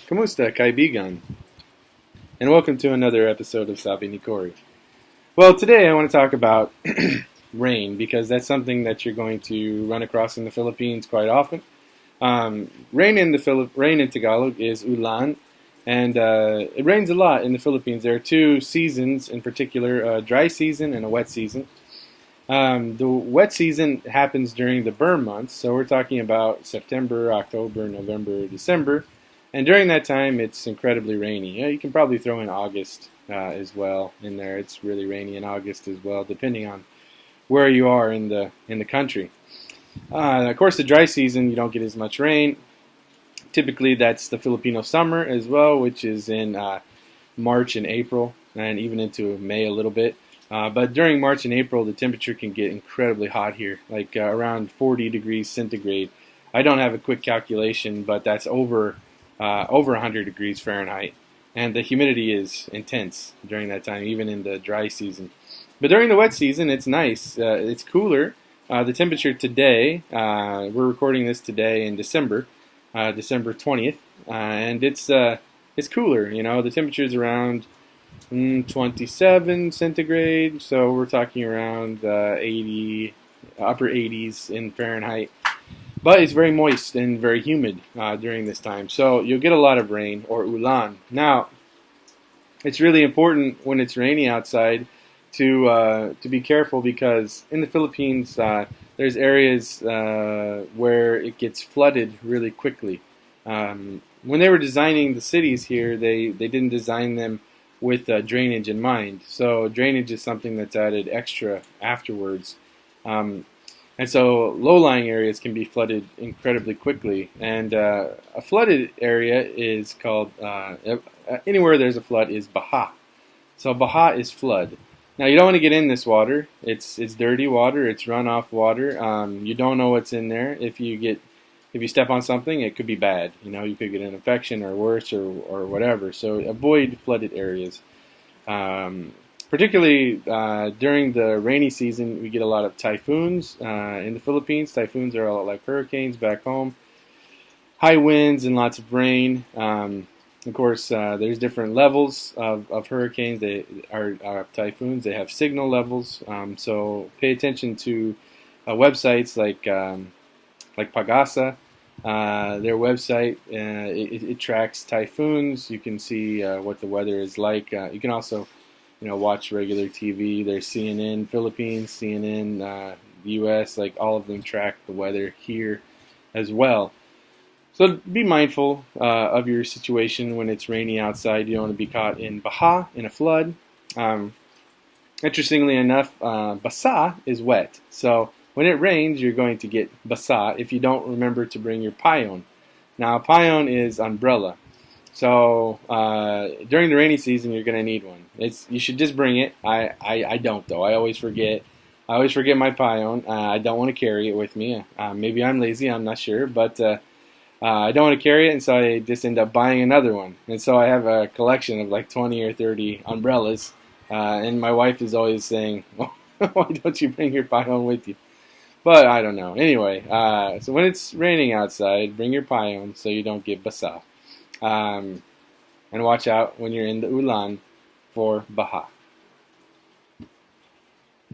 Kamusta, kaibigan? And welcome to another episode of Sabi ni Cory. Well, today I want to talk about rain because that's something that you're going to run across in the Philippines quite often. Rain in Tagalog is Ulan, and it rains a lot in the Philippines. There are two seasons in particular, a dry season and a wet season. The wet season happens during the burn months, so we're talking about September, October, November, December. And during that time, it's incredibly rainy. You can probably throw in August as well in there. It's really rainy in August as well, depending on where you are in the country. Of course, the dry season, you don't get as much rain. Typically, that's the Filipino summer as well, which is in March and April, and even into May a little bit. But during March and April, the temperature can get incredibly hot here, like around 40 degrees centigrade. I don't have a quick calculation, but that's over 100 degrees Fahrenheit, and the humidity is intense during that time, even in the dry season. But during the wet season, it's nice. It's cooler. The temperature today, we're recording this today in December 20th, and it's cooler. You know, the temperature is around 27 centigrade, so we're talking around 80, upper 80s in Fahrenheit. But it's very moist and very humid during this time. So you'll get a lot of rain, or ulan. Now, it's really important when it's rainy outside to be careful because in the Philippines, there's areas where it gets flooded really quickly. When they were designing the cities here, they didn't design them with drainage in mind. So drainage is something that's added extra afterwards. And so low-lying areas can be flooded incredibly quickly. And a flooded area is called, anywhere there's a flood is Baha. So Baha is flood. Now you don't want to get in this water. It's dirty water. It's runoff water. You don't know what's in there. If you step on something, it could be bad. You know, you could get an infection or worse or whatever. So avoid flooded areas. Particularly during the rainy season, we get a lot of typhoons in the Philippines. Typhoons are a lot like hurricanes back home. High winds and lots of rain. Of course, there's different levels of hurricanes. They are typhoons. They have signal levels. So pay attention to websites like Basa. Their website it tracks typhoons. You can see what the weather is like. You can also watch regular TV. There's CNN Philippines, CNN US, like all of them track the weather here as well. So be mindful of your situation when it's rainy outside. You don't want to be caught in Baha, in a flood. Interestingly enough, Basa is wet. So when it rains, you're going to get Basa if you don't remember to bring your Payong. Now, Payong is umbrella. So during the rainy season, you're going to need one. You should just bring it. I don't though. I always forget. I always forget my Payong. I don't want to carry it with me. Maybe I'm lazy. I'm not sure, but I don't want to carry it, and so I just end up buying another one. And so I have a collection of like 20 or 30 umbrellas. And my wife is always saying, "Why don't you bring your Payong with you?" But I don't know. Anyway, so when it's raining outside, bring your Payong so you don't get basa. And watch out when you're in the Ulan for Baha.